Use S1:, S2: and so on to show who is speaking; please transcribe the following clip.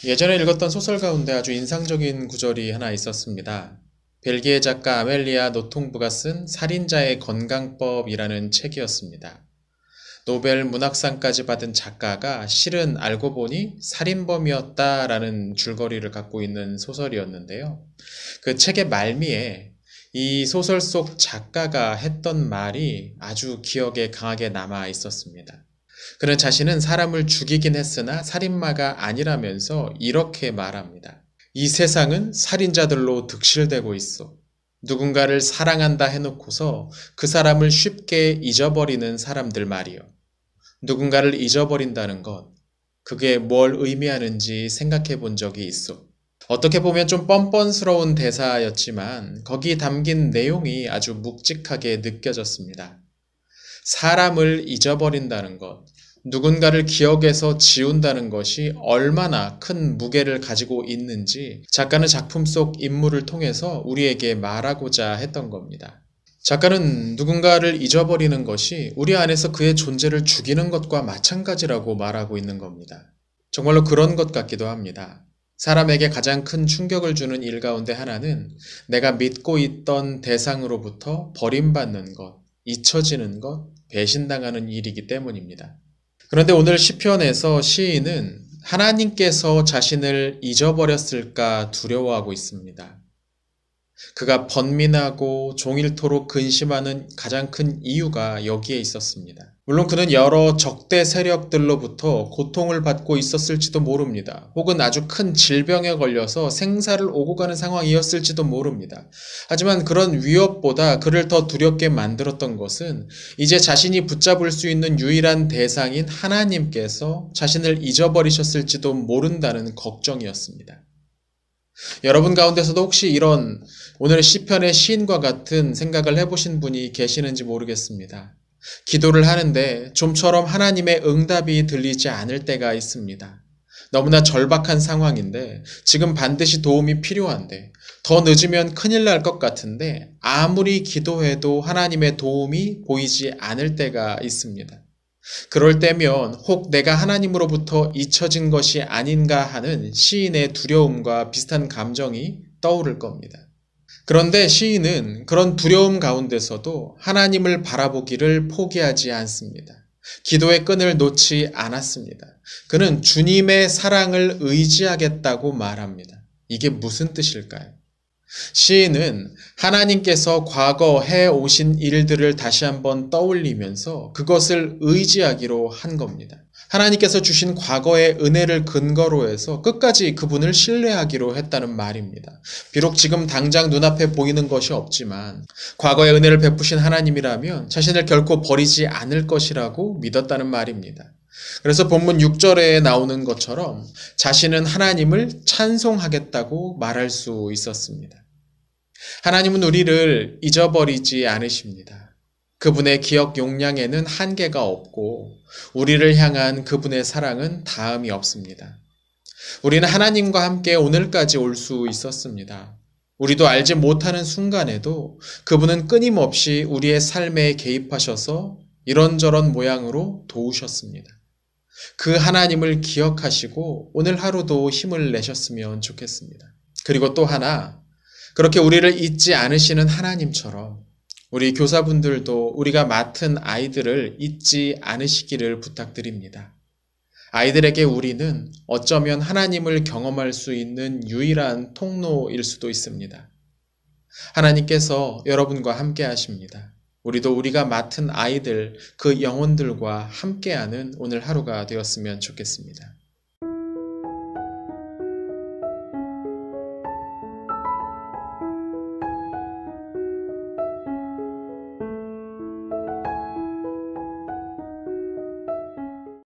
S1: 예전에 읽었던 소설 가운데 아주 인상적인 구절이 하나 있었습니다. 벨기에 작가 아멜리아 노통부가 쓴 살인자의 건강법이라는 책이었습니다. 노벨 문학상까지 받은 작가가 실은 알고 보니 살인범이었다라는 줄거리를 갖고 있는 소설이었는데요. 그 책의 말미에 이 소설 속 작가가 했던 말이 아주 기억에 강하게 남아 있었습니다. 그는 자신은 사람을 죽이긴 했으나 살인마가 아니라면서 이렇게 말합니다. 이 세상은 살인자들로 득실되고 있어. 누군가를 사랑한다 해놓고서 그 사람을 쉽게 잊어버리는 사람들 말이요. 누군가를 잊어버린다는 것, 그게 뭘 의미하는지 생각해 본 적이 있어. 어떻게 보면 좀 뻔뻔스러운 대사였지만 거기 담긴 내용이 아주 묵직하게 느껴졌습니다. 사람을 잊어버린다는 것, 누군가를 기억에서 지운다는 것이 얼마나 큰 무게를 가지고 있는지 작가는 작품 속 인물을 통해서 우리에게 말하고자 했던 겁니다. 작가는 누군가를 잊어버리는 것이 우리 안에서 그의 존재를 죽이는 것과 마찬가지라고 말하고 있는 겁니다. 정말로 그런 것 같기도 합니다. 사람에게 가장 큰 충격을 주는 일 가운데 하나는 내가 믿고 있던 대상으로부터 버림받는 것, 잊혀지는 것, 배신당하는 일이기 때문입니다. 그런데 오늘 시편에서 시인은 하나님께서 자신을 잊어버렸을까 두려워하고 있습니다. 그가 번민하고 종일토록 근심하는 가장 큰 이유가 여기에 있었습니다. 물론 그는 여러 적대 세력들로부터 고통을 받고 있었을지도 모릅니다. 혹은 아주 큰 질병에 걸려서 생사를 오고 가는 상황이었을지도 모릅니다. 하지만 그런 위협보다 그를 더 두렵게 만들었던 것은 이제 자신이 붙잡을 수 있는 유일한 대상인 하나님께서 자신을 잊어버리셨을지도 모른다는 걱정이었습니다. 여러분 가운데서도 혹시 이런 오늘 시편의 시인과 같은 생각을 해보신 분이 계시는지 모르겠습니다. 기도를 하는데 좀처럼 하나님의 응답이 들리지 않을 때가 있습니다. 너무나 절박한 상황인데 지금 반드시 도움이 필요한데 더 늦으면 큰일 날 것 같은데 아무리 기도해도 하나님의 도움이 보이지 않을 때가 있습니다. 그럴 때면 혹 내가 하나님으로부터 잊혀진 것이 아닌가 하는 시인의 두려움과 비슷한 감정이 떠오를 겁니다. 그런데 시인은 그런 두려움 가운데서도 하나님을 바라보기를 포기하지 않습니다. 기도의 끈을 놓지 않았습니다. 그는 주님의 사랑을 의지하겠다고 말합니다. 이게 무슨 뜻일까요? 시인은 하나님께서 과거 해 오신 일들을 다시 한번 떠올리면서 그것을 의지하기로 한 겁니다. 하나님께서 주신 과거의 은혜를 근거로 해서 끝까지 그분을 신뢰하기로 했다는 말입니다. 비록 지금 당장 눈앞에 보이는 것이 없지만 과거의 은혜를 베푸신 하나님이라면 자신을 결코 버리지 않을 것이라고 믿었다는 말입니다. 그래서 본문 6절에 나오는 것처럼 자신은 하나님을 찬송하겠다고 말할 수 있었습니다. 하나님은 우리를 잊어버리지 않으십니다. 그분의 기억 용량에는 한계가 없고 우리를 향한 그분의 사랑은 다함이 없습니다. 우리는 하나님과 함께 오늘까지 올 수 있었습니다. 우리도 알지 못하는 순간에도 그분은 끊임없이 우리의 삶에 개입하셔서 이런저런 모양으로 도우셨습니다. 그 하나님을 기억하시고 오늘 하루도 힘을 내셨으면 좋겠습니다. 그리고 또 하나, 그렇게 우리를 잊지 않으시는 하나님처럼 우리 교사분들도 우리가 맡은 아이들을 잊지 않으시기를 부탁드립니다. 아이들에게 우리는 어쩌면 하나님을 경험할 수 있는 유일한 통로일 수도 있습니다. 하나님께서 여러분과 함께 하십니다. 우리도 우리가 맡은 아이들, 그 영혼들과 함께하는 오늘 하루가 되었으면 좋겠습니다.